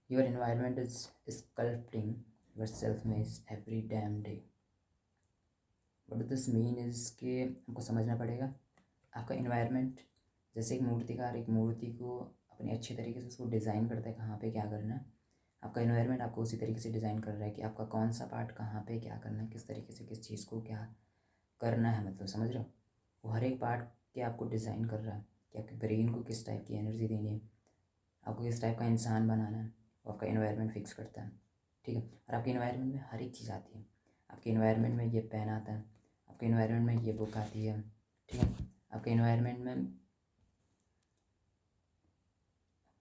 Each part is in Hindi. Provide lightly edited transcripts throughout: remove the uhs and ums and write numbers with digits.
Your environment is sculpting your self image every dam day. What this mean is कि हमको समझना पड़ेगा आपका इन्वायरमेंट, जैसे एक मूर्तिकार एक मूर्ति को अपने अच्छे तरीके से उसको डिज़ाइन करता है कहाँ पे क्या करना है, आपका इन्वायरमेंट आपको उसी तरीके से डिज़ाइन कर रहा है कि आपका कौन सा पार्ट कहाँ पे क्या करना है, किस तरीके से किस चीज़ को क्या करना है, मतलब समझ रहे हो। वो हर एक पार्ट के आपको डिज़ाइन कर रहा है कि आपके ब्रेन को किस टाइप की एनर्जी देनी है, आपको किस टाइप का इंसान बनाना है, वो आपका इन्वायरमेंट फिक्स करता है। ठीक है, और आपके इन्वायरमेंट में हर एक चीज़ आती है। आपके इन्वायरमेंट में ये पेन आता है, आपके इन्वायरमेंट में ये बुक आती है। ठीक है, आपके इन्वायरमेंट में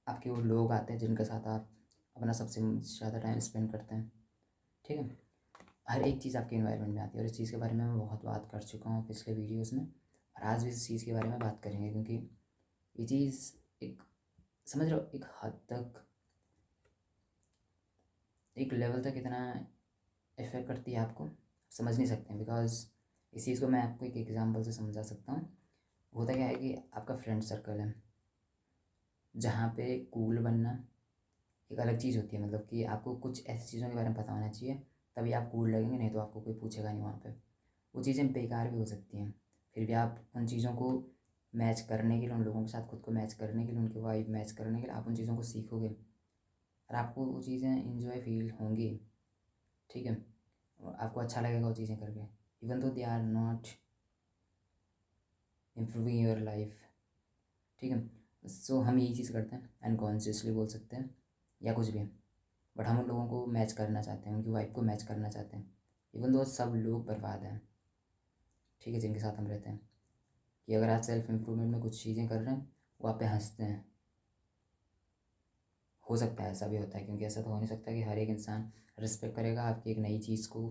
आपके वो लोग आते हैं जिनके साथ आप अपना सबसे ज़्यादा टाइम स्पेंड करते हैं। ठीक है, हर एक चीज़ आपके इन्वायरमेंट में आती है, और इस चीज़ के बारे में मैं बहुत बात कर चुका हूँ पिछले वीडियोस में, और आज भी इस चीज़ के बारे में बात करेंगे, क्योंकि ये चीज़ एक, समझ रहे हो, एक हद तक, एक लेवल तक इतना इफ़ेक्ट करती है आपको, समझ नहीं सकते हैं। बिकॉज इस चीज़ को मैं आपको एक एग्जांपल से समझा सकता हूँ। होता क्या है कि आपका फ्रेंड सर्कल है जहाँ पे कूल बनना एक अलग चीज़ होती है, मतलब कि आपको कुछ ऐसी चीज़ों के बारे में पता होना चाहिए तभी आप कूल लगेंगे, नहीं तो आपको कोई पूछेगा नहीं वहाँ पे। वो चीज़ें बेकार भी हो सकती हैं, फिर भी आप उन चीज़ों को मैच करने के लिए, उन लोगों के साथ खुद को मैच करने के लिए, उनकी वाइब मैच करने के लिए आप उन चीज़ों को सीखोगे, और आपको वो चीज़ें इंजॉय फील होंगी। ठीक है, और आपको अच्छा लगेगा वो चीज़ें करके, even though they are not improving your life. ठीक है, सो हम यही चीज़ करते हैं, अनकॉन्शियसली बोल सकते हैं या कुछ भी, बट हम उन लोगों को मैच करना चाहते हैं, उनकी वाइफ को मैच करना चाहते हैं, इवन दो सब लोग बर्बाद हैं। ठीक है, जिनके साथ हम रहते हैं, कि अगर आप सेल्फ इम्प्रूवमेंट में कुछ चीज़ें कर रहे हैं वो आप पे हंसते हैं। हो सकता है ऐसा भी होता है, क्योंकि ऐसा तो हो नहीं सकता कि हर एक इंसान रिस्पेक्ट करेगा आपकी एक नई चीज़ को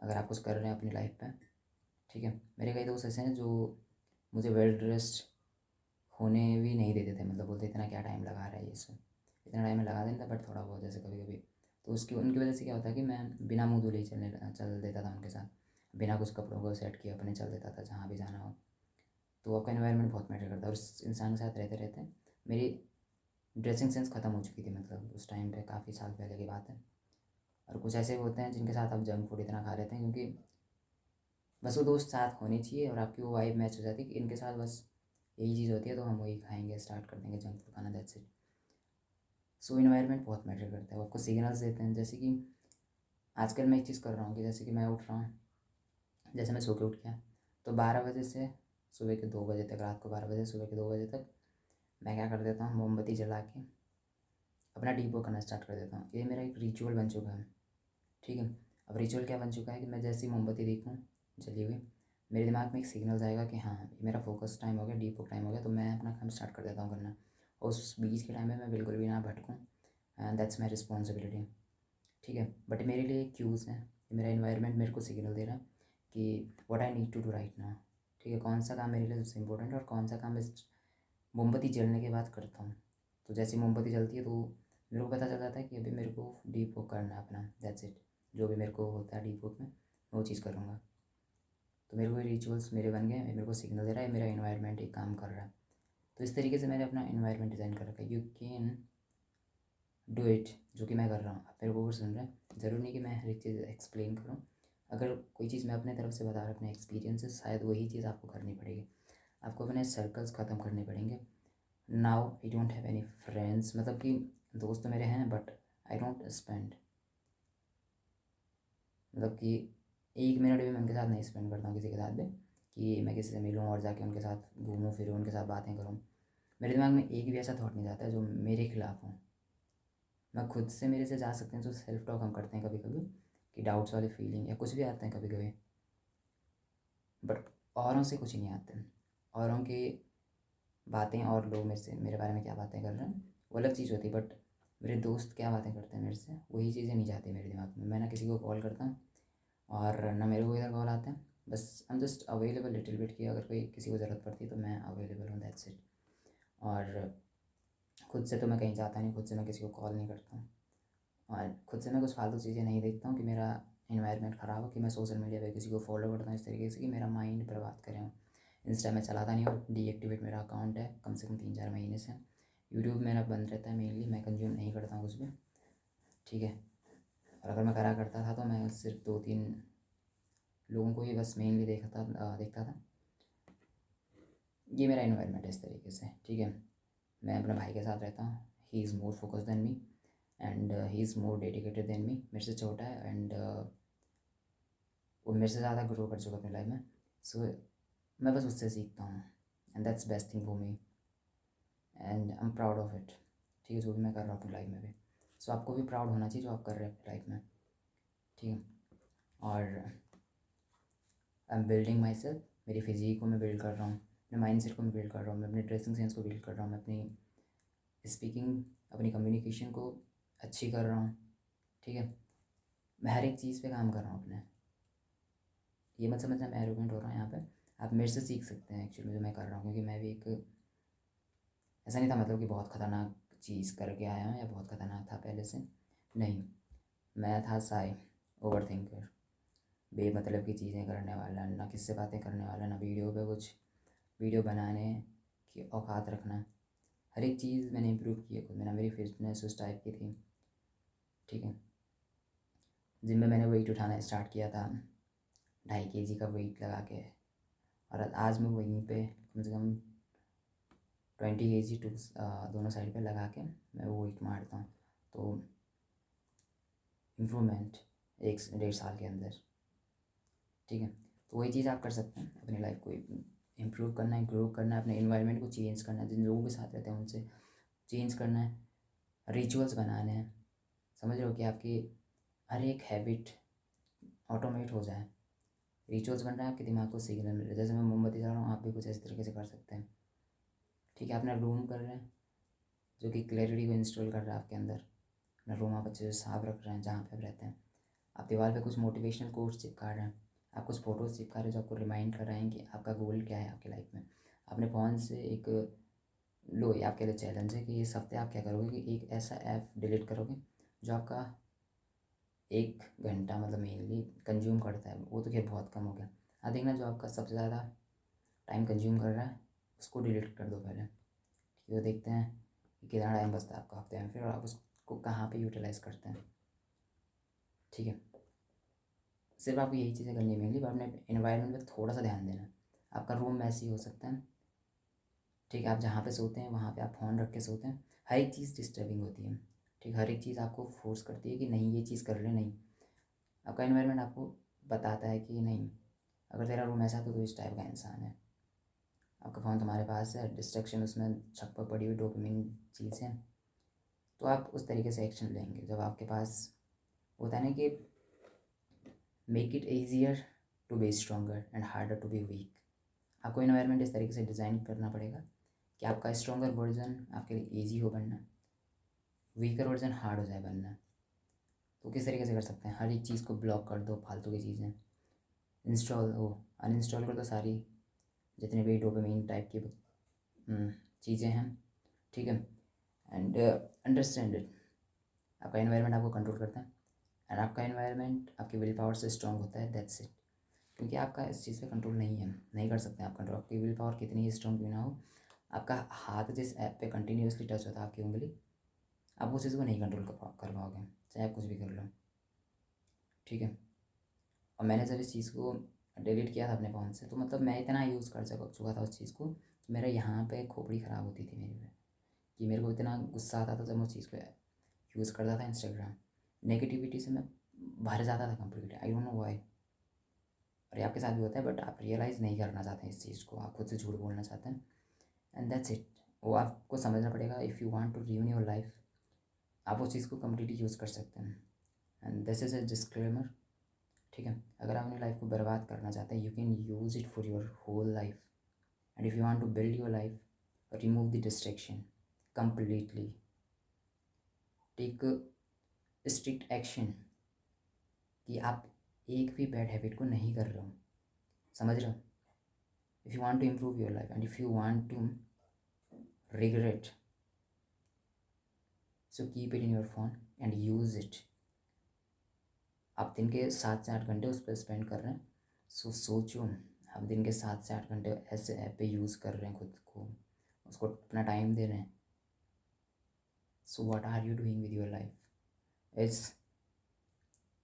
अगर आप कुछ कर रहे हैं अपनी लाइफ पे। ठीक है, मेरे कई दोस्त ऐसे हैं जो मुझे वेल ड्रेस्ड होने भी नहीं देते थे, मतलब बोलते इतना क्या टाइम लगा रहा है ये सब, इतना टाइम में लगा देता, बट थोड़ा बहुत जैसे कभी कभी। तो उसकी उनकी वजह से क्या होता है कि मैं बिना मुँह धुले ही चल देता था उनके साथ, बिना कुछ कपड़ों को सेट किए अपने चल देता था जहाँ भी जाना हो। तो आपका इन्वायरमेंट बहुत मैटर करता है, और उस इंसान के साथ रहते रहते मेरी ड्रेसिंग सेंस ख़त्म हो चुकी थी, मतलब उस टाइम पे काफ़ी साल पहले की बात है। और कुछ ऐसे होते हैं जिनके साथ आप जंक फूड इतना खा लेते हैं, क्योंकि बस वो दोस्त साथ होने चाहिए और आपकी वो वाइब मैच हो जाती है कि इनके साथ बस यही चीज़ होती है, तो हम वही खाएंगे, स्टार्ट कर देंगे जंक फूड खाना, दैट्स इट। सो इन्वायरमेंट बहुत मैटर करता है, वो आपको सिग्नल्स देते हैं। जैसे कि आजकल मैं एक चीज़ कर रहा हूँ कि जैसे कि मैं उठ रहा हूँ, जैसे मैं सो के उठ गया तो 12 बजे से सुबह के 2 बजे तक, रात को 12 बजे सुबह के 2 बजे तक मैं क्या कर देता हूँ, मोमबत्ती जला के अपना डीप वर्क करना स्टार्ट कर देता हूँ। ये मेरा एक रिचुअल बन चुका है। ठीक है, अब रिचुअल क्या बन चुका है कि मैं जैसे ही मोमबत्ती देखूँ जली हुई, मेरे दिमाग में एक सिग्नल जाएगा कि हाँ ये मेरा फोकस टाइम हो गया, डीप वर्क टाइम हो गया, तो मैं अपना काम स्टार्ट कर देता हूँ करना। और उस बीच के टाइम में मैं बिल्कुल भी ना भटकूँ, एंड दैट्स माई रिस्पॉन्सिबिलिटी। ठीक है, बट मेरे लिए क्यूज़ हैं, मेरा इन्वायरमेंट मेरे को सिग्नल दे रहा है कि what I need to do right now. ठीक है, कौन सा काम मेरे लिए सबसे इंपॉर्टेंट है और कौन सा काम इस मोमबत्ती जलने के बाद करता हूँ। तो जैसे ही मोमबत्ती जलती है तो मेरे को पता चल जाता है कि अभी मेरे को डीप वर्क करना है अपना, दैट्स इट। जो भी मेरे को होता है डीप वर्क में मैं वो चीज़ करूँगा। तो मेरे को रिचुअल्स मेरे बन गए, मेरे को सिग्नल दे रहा है, मेरा इन्वायरमेंट एक काम कर रहा है। तो इस तरीके से मैंने अपना इन्वायरमेंट डिज़ाइन कर रखा है। यू कैन डू इट, जो कि मैं कर रहा हूँ। आप मेरे को अगर सुन रहे हैं, ज़रूरी नहीं कि मैं हर एक चीज़ एक्सप्लेन करूँ। अगर कोई चीज़ मैं अपने तरफ से बता रहा, अपने एक्सपीरियंसेस, शायद वही चीज़ आपको करनी पड़ेगी। आपको अपने सर्कल्स ख़त्म करने पड़ेंगे। Now I don't have any friends, मतलब कि दोस्त तो मेरे हैं बट आई डोंट स्पेंड, मतलब कि 1 मिनट भी मैं उनके साथ नहीं स्पेंड करता हूँ किसी के साथ भी, कि मैं किसी से मिलूँ और जाके उनके साथ घूमूँ फिरूँ, उनके साथ बातें करूँ। मेरे दिमाग में एक भी ऐसा थॉट नहीं जाता है जो मेरे खिलाफ हो। मैं खुद से, मेरे से जा सकते हैं जो सेल्फ टॉक हम करते हैं कभी कभी, कि डाउट्स वाले फीलिंग या कुछ भी आते हैं कभी कभी, बट औरों से कुछ नहीं आते। औरों की बातें और लोग मेरे से, मेरे बारे में क्या बातें कर रहे हैं वो अलग चीज़ होती है, बट मेरे दोस्त क्या बातें करते हैं मेरे से, वही चीज़ें नहीं जाती मेरे दिमाग में। मैं ना किसी को कॉल करता हूँ और ना मेरे को इधर कॉल आते हैं, बस I am just available little bit, कि अगर कोई किसी को ज़रूरत पड़ती है तो मैं अवेलेबल हूँ, दैट्स इट। और खुद से तो मैं कहीं जाता नहीं, खुद से मैं किसी को कॉल नहीं करता हूँ, और खुद से मैं कुछ फालतू चीज़ें नहीं देखता हूँ कि मेरा इन्वायरमेंट ख़राब हो, कि मैं सोशल मीडिया पे किसी को फॉलो करता हूँ इस तरीके से कि मेरा माइंड बर्बाद करें। इंस्टा में चलाता नहीं हूँ, डीएक्टिवेट मेरा अकाउंट है कम से कम 3-4 महीने से। यूट्यूब मेरा बंद रहता है मेनली, मैं कंज्यूम नहीं करता हूँ कुछ भी, ठीक है। और अगर मैं करा करता था तो मैं सिर्फ 2-3 लोगों को ही बस मेनली देखता था। ये मेरा इन्वायरमेंट है इस तरीके से, ठीक है। मैं अपने भाई के साथ रहता हूँ, he is more focus than me and he is more dedicated than me. मेरे से छोटा है एंड वो मेरे से ज़्यादा ग्रो कर चुका अपनी लाइफ में। सो मैं बस उससे सीखता हूँ and that's best thing for me and I am proud of it, ठीक है, जो भी मैं कर रहा हूँ अपनी लाइफ में भी। सो आपको भी प्राउड होना चाहिए जो आप कर रहे हैं अपनी लाइफ में, ठीक है। और I am building my self, मेरी फिज़ीक को मैं बिल्ड कर रहा हूँ, अपने माइंड सेट को मैं बिल्ड कर रहा हूँ, मैं अपने ड्रेसिंग सेंस को बिल्ड कर रहा हूँ, मैं अपनी स्पीकिंग, अपनी कम्युनिकेशन को अच्छी कर रहा हूँ, ठीक है। मैं हर एक चीज़ पे काम कर रहा हूँ अपने। ये मत समझना मैं एरोगेंट हो रहा हूँ यहाँ पे, आप मेरे से सीख सकते हैं एक्चुअली जो मैं कर रहा हूँ, क्योंकि मैं भी एक ऐसा नहीं था मतलब कि बहुत ख़तरनाक चीज़ करके आया हूँ या बहुत ख़तरनाक था पहले से, नहीं। मैं था साई, ओवर थिंकर, बेमतलब की चीज़ें करने वाला, ना किससे बातें करने वाला, ना वीडियो पे कुछ वीडियो बनाने की औकात रखना। हर एक चीज़ मैंने इम्प्रूव की है खुद में, ना मेरी फिटनेस उस टाइप की थी, ठीक है। जिम में मैंने वेट उठाना स्टार्ट किया था 2.5 kg का वेट लगा के, और आज मैं वहीं पे कम से कम 20 kg टू दोनों साइड पे लगा के मैं वो वेट मारता हूँ। तो इम्प्रूवमेंट 1-1.5 साल के अंदर, ठीक है। तो वही चीज़ आप कर सकते हैं, अपनी लाइफ को इम्प्रूव करना है, ग्रो करना है, अपने इन्वायरमेंट को चेंज करना है, जिन लोगों के साथ रहते हैं उनसे चेंज करना है, रिचुअल्स बनाने हैं, समझ रहे हो, कि आपकी हर एक हैबिट ऑटोमेट हो जाए। रिचुअल्स बन रहा है, आपके दिमाग को सिग्नल मिल रहा है, जैसे मैं मोमबत्ती जला रहा हूँ, आप भी कुछ इस तरीके से कर सकते हैं, ठीक है। अपना रूम कर रहे हैं जो कि क्लैरिटी को इंस्टॉल कर रहा है आपके अंदर, अपना रूम आप अच्छे से साफ रख रहे हैं जहाँ पे आप रहते हैं। आप दीवार पे कुछ मोटिवेशनल कोट्स चिपका रहे हैं, आप कुछ फ़ोटोज़ चिपका रहे हैं जो आपको रिमाइंड कर रहे हैं कि आपका गोल क्या है आपकी लाइफ में। अपने फ़ोन से एक लो, ये आपके लिए चैलेंज है कि इस हफ्ते आप क्या करोगे कि एक ऐसा ऐप डिलीट करोगे जो आपका 1 घंटा मतलब मेनली कंज्यूम करता है, वो तो खैर बहुत कम हो गया। हाँ, देखना जो आपका सबसे ज़्यादा टाइम कंज्यूम कर रहा है उसको डिलीट कर दो पहले, ठीक है। देखते हैं कि कितना टाइम बचता है आपका हफ्ते में, फिर आप उसको कहाँ पे यूटिलाइज़ करते हैं, ठीक है। सिर्फ आपको यही चीज़ें करनी है मेनली, अपने इन्वायरमेंट पे थोड़ा सा ध्यान देना है। आपका रूम मैसी हो सकता है, ठीक है, आप जहाँ पे सोते हैं वहाँ पे आप फ़ोन रख के सोते हैं, हर एक चीज़ डिस्टर्बिंग होती है, ठीक। हर एक चीज़ आपको फोर्स करती है कि नहीं ये चीज़ कर रहे, नहीं। आपका इन्वायरमेंट आपको बताता है कि नहीं, अगर तेरा रूम ऐसा तो इस टाइप का इंसान है। आपका फ़ोन तुम्हारे पास है, डिस्ट्रैक्शन उसमें छप्पर पड़ी हुई डोपामिन चीज़ें, तो आप उस तरीके से एक्शन लेंगे। जब आपके पास होता है ना कि make it easier to be stronger and harder to be weak, आपको इन्वायरमेंट इस तरीके से डिज़ाइन करना पड़ेगा कि आपका स्ट्रॉन्गर वर्जन आपके लिए ईजी हो बनना, वीकर वर्जन हार्ड हो जाए बनना। तो किस तरीके से कर सकते हैं, हर एक चीज़ को ब्लॉक कर दो, फालतू की चीज़ें इंस्टॉल हो अनइंस्टॉल कर दो सारी, जितने भी डोपामिन टाइप की चीज़ें हैं, ठीक है। एंड अंडरस्टैंड इट, आपका इन्वायरमेंट आपको कंट्रोल करता है एंड आपका इन्वायरमेंट आपकी विल पावर से स्ट्रॉन्ग होता है, दैट्स इट। क्योंकि आपका इस चीज़ पे कंट्रोल नहीं है, नहीं कर सकते आप कंट्रोल, आपकी विल पावर कितनी ही स्ट्रॉन्ग भी ना हो, आपका हाथ जिस ऐप पे कंटिन्यूसली टच होता है आपकी उंगली, आप उस चीज़ को नहीं कंट्रोल कर पाओगे, चाहे आप कुछ भी कर लो, ठीक है। और मैंने जब इस चीज़ को डिलीट किया था अपने फ़ोन से, तो मतलब मैं इतना यूज़ कर चुका था उस चीज़ को कि मेरा यहाँ पे खोपड़ी ख़राब होती थी मेरी पे, कि मेरे को इतना गुस्सा आता था जब मैं उस चीज़ को यूज़ करता था। इंस्टाग्राम नेगेटिविटी से मैं भर जाता था complete, I don't know why. और ये आपके साथ भी होता है, बट आप रियलाइज़ नहीं करना चाहते हैं इस चीज़ को, आप खुद से झूठ बोलना चाहते हैं एंड दैट्स इट। वो आपको समझना पड़ेगा, if you want to review your life, आप उस चीज़ को कम्प्लीटली यूज़ कर सकते हैं and this is a disclaimer, ठीक है। अगर आप अपनी लाइफ को बर्बाद करना चाहते हैं, you can use it for your whole life and if you want to build your life, remove the distraction completely, take strict action कि आप एक भी बैड हैबिट को नहीं कर रहे हो, समझ रहे हो। If you want to improve your life and if you want to regret, so keep it in your phone and use it। आप दिन के 7 से 8 घंटे उस पर स्पेंड कर रहे हैं, सोचो आप दिन के 7 से 8 घंटे ऐसे ऐप पे यूज़ कर रहे हैं, खुद को उसको अपना टाइम दे रहे हैं, So what are you doing with your life? It's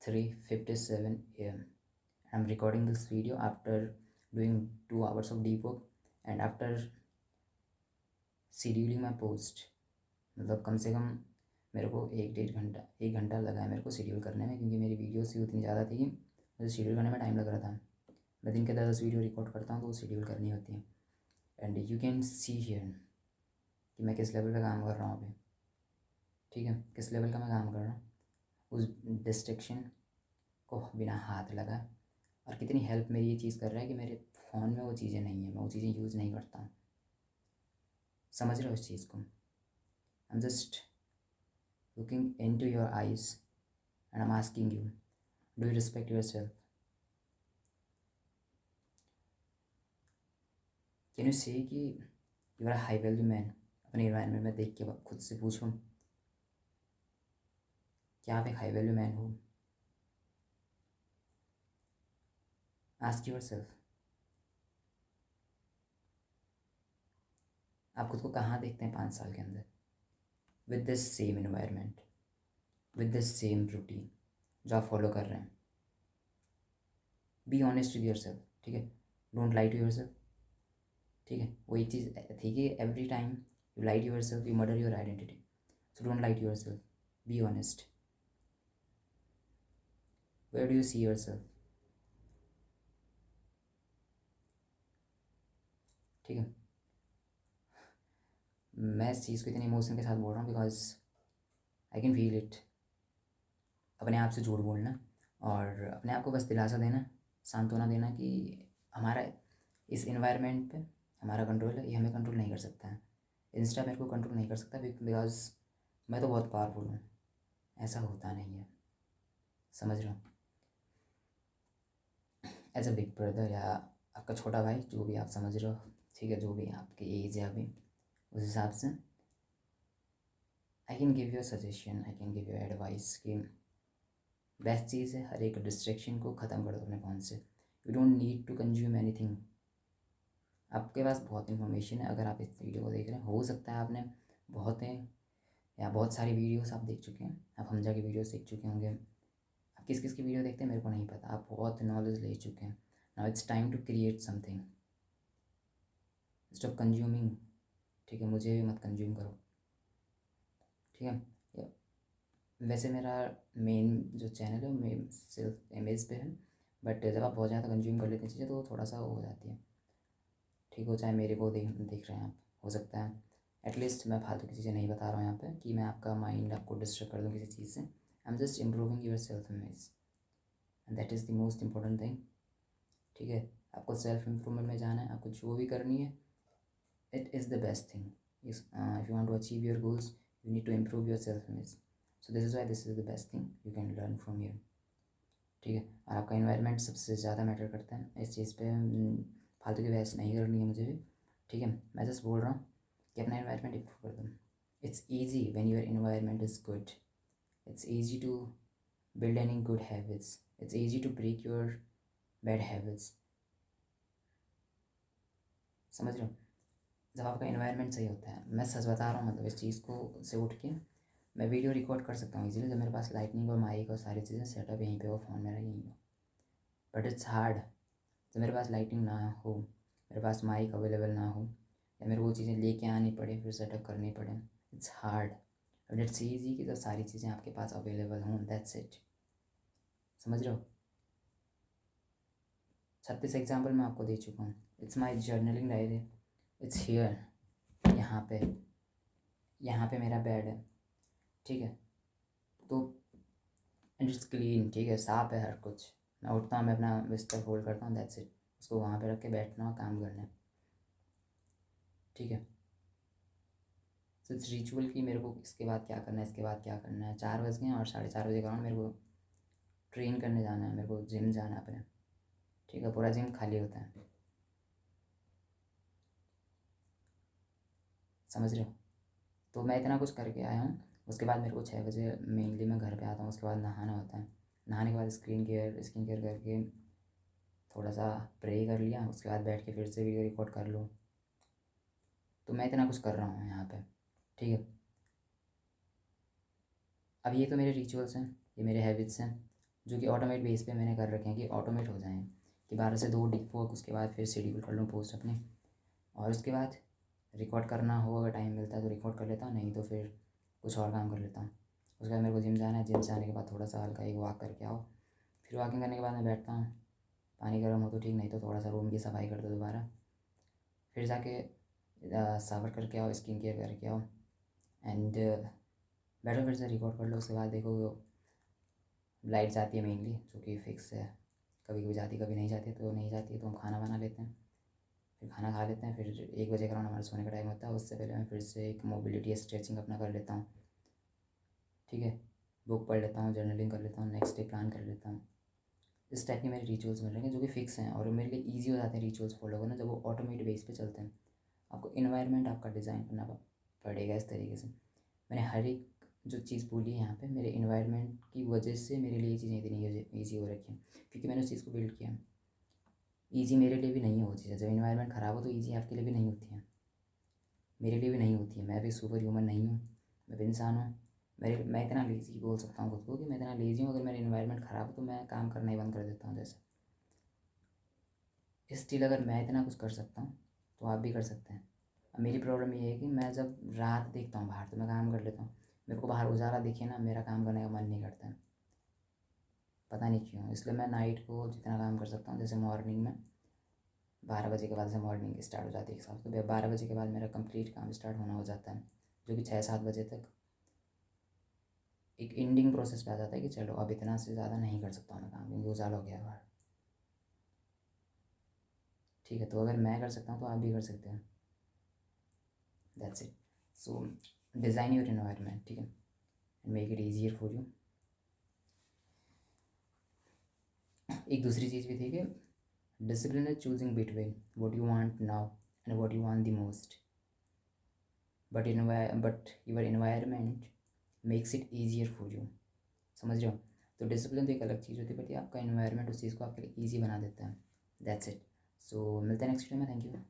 3:57 a.m. I'm recording this video after doing 2 hours of deep work and after scheduling my post. मतलब कम से कम मेरे को 1 घंटा लगा है मेरे को शेड्यूल करने में, क्योंकि मेरी वीडियोस ही उतनी ज़्यादा थी कि मुझे शेड्यूल करने में टाइम लग रहा था। मैं दिन के 10 वीडियो रिकॉर्ड करता हूँ तो वो शेड्यूल करनी होती है। And you can see here कि मैं किस लेवल पे काम कर रहा हूँ अभी, ठीक है, किस लेवल का मैं काम कर रहा हूँ। उस डिस्ट्रैक्शन को बिना हाथ लगा और कितनी हेल्प मेरी ये चीज़ कर रहा है कि मेरे फ़ोन में वो चीज़ें नहीं है, मैं वो चीज़ें यूज़ नहीं करता हूँ। समझ रहे हो इस चीज़ को? I am just looking into your eyes and I'm asking you, do you respect yourself? Can you say कि you are a high value man? अपने environment में देख के खुद से पूछो, क्या आप एक हाई वैल्यू मैन हो? Ask yourself. आप खुद को कहाँ देखते हैं 5 साल के अंदर? With this same environment, with this same routine जो आप फॉलो कर रहे हैं। बी ऑनेस्ट विद योरसेल्फ, ठीक है, डोंट लाई टू योरसेल्फ, ठीक है। वो एक चीज़ थी कि every time you lie to yourself you murder your identity, so don't lie to yourself, be honest. Where do you see yourself? ठीक है, मैं इस चीज़ को इतने इमोशन के साथ बोल रहा हूँ because I can feel it. अपने आप से झूठ बोलना और अपने आप को बस दिलासा देना, सांत्वना देना कि हमारा इस इन्वायरमेंट पे हमारा कंट्रोल है, ये हमें कंट्रोल नहीं कर सकता है। इंस्टा मेरे को कंट्रोल नहीं कर सकता बिकॉज मैं तो बहुत पावरफुल हूँ। ऐसा होता नहीं है, समझ रहे हो? एज अ बिग ब्रदर या आपका छोटा भाई, जो भी आप समझ रहे हो, ठीक है, जो भी आपकी एज है अभी, उस हिसाब से I can give you suggestion, I can give you advice कि बेस्ट चीज़ है हर एक डिस्ट्रैक्शन को ख़त्म कर दो अपने फ़ोन से। You don't need to consume anything. आपके पास बहुत इन्फॉर्मेशन है, अगर आप इस वीडियो को देख रहे हैं, हो सकता है आपने बहुत है या बहुत सारी वीडियोस आप देख चुके हैं, आप हमजा की वीडियोस देख चुके होंगे, आप किस किस की वीडियो देखते हैं मेरे को नहीं पता, आप बहुत नॉलेज ले चुके हैं। Now it's time to create something, stop consuming, ठीक है, मुझे भी मत कंज्यूम करो, ठीक है। वैसे मेरा मेन जो चैनल है वो सिर्फ इमेज पे है, बट जब आप बहुत ज़्यादा कंज्यूम कर लेते हैं चीज़ें तो थोड़ा सा हो जाती है, ठीक हो, चाहे मेरे को देख रहे हैं आप, हो सकता है एटलीस्ट मैं फालतू की चीज़ें नहीं बता रहा हूँ यहाँ पे कि मैं आपका माइंड आपको डिस्टर्ब कर दूँ किसी चीज़ से। I am just improving your self image and that is the most important thing, ठीक है। आपको सेल्फ इम्प्रूवमेंट में जाना है, आपको जो भी करनी है, it is the best thing. If you want to achieve your goals you need to improve your self image, so this is why this is the best thing you can learn from here, ठीक है। और आपका इन्वायरमेंट सबसे ज़्यादा मैटर करता है इस चीज़ पे, फालतू की बहस नहीं करनी है मुझे भी, ठीक है। मैं जस्ट बोल रहा हूँ कि अपना इन्वायरमेंट इम्प्रूव कर दो। It's easy when your environment is good, it's easy to build any good habits, it's easy to break your bad habits, समझ रहे हो? जब आपका इन्वायरमेंट सही होता है, मैं सच बता रहा हूँ, मतलब इस चीज़ को से उठ के मैं वीडियो रिकॉर्ड कर सकता हूँ इजीली जब मेरे पास लाइटनिंग और माइक और सारी चीज़ें सेटअप यहीं पे हो, फ़ोन मेरा यहीं हो। बट इट्स हार्ड जब मेरे पास लाइटिंग ना हो, मेरे पास माइक अवेलेबल ना हो, या मेरे को वो चीज़ें लेके आनी पड़े फिर सेटअप करनी पड़े। It's hard but it's easy कि जब सारी चीज़ें आपके पास अवेलेबल हों, दैट्स इट, समझ रहे हो? 36 एग्जाम्पल मैं आपको दे चुका हूँ। It's my journaling diary, it's here, यहाँ पे मेरा बेड है, ठीक है, तो इट्स क्लीन, ठीक है, साफ है हर कुछ। मैं उठता हूँ, मैं अपना बिस्तर फोल्ड करता हूँ, दैट्स इट, उसको वहाँ पे रख के बैठना और काम करना है, ठीक है। तो इट्स रिचुअल कि मेरे को इसके बाद क्या करना है, इसके बाद क्या करना है। 4 बज गए और 4:30 बजे के बाद मेरे को ट्रेन करने जाना है, मेरे को जिम जाना है अपने, ठीक है, पूरा जिम खाली होता है, समझ रहे हो? तो मैं इतना कुछ करके आया हूँ, उसके बाद मेरे को 6 बजे मेनली मैं घर पे आता हूँ, उसके बाद नहाना होता है, नहाने के बाद स्किन केयर करके थोड़ा सा प्रे कर लिया, उसके बाद बैठ के फिर से वीडियो रिकॉर्ड कर लो। तो मैं इतना कुछ कर रहा हूँ यहाँ पे, ठीक है। अब ये तो मेरे रिचुअल्स हैं, ये मेरे हैबिट्स हैं जो कि ऑटोमेट बेस पे मैंने कर रखे हैं कि ऑटोमेट हो जाएँ, कि 12 से 2 डीप वर्क, उसके बाद फिर शेड्यूल कर लूँ पोस्ट अपने, और उसके बाद रिकॉर्ड करना हो अगर टाइम मिलता है तो रिकॉर्ड कर लेता हूँ, नहीं तो फिर कुछ और काम कर लेता हूँ। उसके बाद मेरे को जिम जाना है, जिम से आने के बाद थोड़ा सा हल्का एक वॉक करके आओ, फिर वॉकिंग करने के बाद मैं बैठता हूँ, पानी गर्म हो तो ठीक, नहीं तो थोड़ा सा रूम की सफाई कर दो दोबारा, फिर जाके शावर करके आओ, स्किन केयर करके आओ, एंड बैठो फिर से रिकॉर्ड कर लो। उसके बाद देखो लाइट जाती है मेनली, जो कि फिक्स है, कभी कभी जाती कभी नहीं जाती, तो नहीं जाती है तो हम खाना बना लेते हैं, फिर खाना खा लेते हैं, फिर 1 बजे का हमारा सोने का टाइम होता है, उससे पहले मैं फिर से एक मोबिलिटी स्ट्रेचिंग अपना कर लेता हूँ, ठीक है, बुक पढ़ लेता हूँ, जर्नलिंग कर लेता हूँ, नेक्स्ट डे प्लान कर लेता हूँ। इस टाइप के मेरे रिचुअल्स मिल रहे हैं जो कि फिक्स हैं और मेरे लिए ईजी हो जाते हैं रिचुअल्स फॉलो करना जब वो ऑटोमेट बेस पे चलते हैं। आपको इन्वायरमेंट आपका डिज़ाइन करना पड़ेगा इस तरीके से। मैंने हर एक जो चीज़ बोली है यहाँ पे, मेरे इन्वायरमेंट की वजह से मेरे लिए ये चीज़ें इतनी ईजी हो रखी हैं, क्योंकि मैंने उस चीज़ को बिल्ड किया है। ईजी मेरे लिए भी नहीं है वो चीज़ें, जब इन्वायरमेंट ख़राब हो तो ईजी आपके लिए भी नहीं होती है, मेरे लिए भी नहीं होती है। मैं भी सुपर ह्यूमन नहीं हूँ, मैं भी इंसान हूँ। मैं इतना लेज़ी बोल सकता हूँ खुद को कि मैं इतना लेज़ी हूँ, अगर मेरा इन्वायरमेंट ख़राब हो तो मैं काम करना ही बंद कर देता हूँ जैसे। स्टिल अगर मैं इतना कुछ कर सकता हूँ तो आप भी कर सकते हैं। अब मेरी प्रॉब्लम ये है कि मैं जब रात देखता हूँ बाहर तो मैं काम कर लेता हूँ, मेरे को बाहर उजाला दिखे ना, मेरा काम करने का मन नहीं करता है, पता नहीं क्यों। इसलिए मैं नाइट को जितना काम कर सकता हूँ, जैसे मॉर्निंग में 12 बजे के बाद से मॉर्निंग स्टार्ट हो जाती है एक साथ, तो 12 बजे के बाद मेरा कंप्लीट काम स्टार्ट होना हो जाता है, जो कि 6-7 बजे तक एक एंडिंग प्रोसेस पे आ जाता है कि चलो अब इतना से ज़्यादा नहीं कर सकता मैं काम, क्योंकि उजाला हो गया बाहर, ठीक है। तो अगर मैं कर सकता हूँ तो आप भी कर सकते हैं, that's it. So design your environment, ठीक है, and make it easier for you. एक दूसरी चीज़ भी थी कि discipline is choosing between what you want now and what you want the most, but your environment makes it easier for you. समझ रहे हो? तो डिसिप्लिन तो एक अलग चीज़ होती है, बट ये आपका एनवायरनमेंट उस चीज़ को आपके लिए ईजी बना देता है, दैट्स इट। सो मिलते हैं नेक्स्ट वीडियो में, थैंक यू।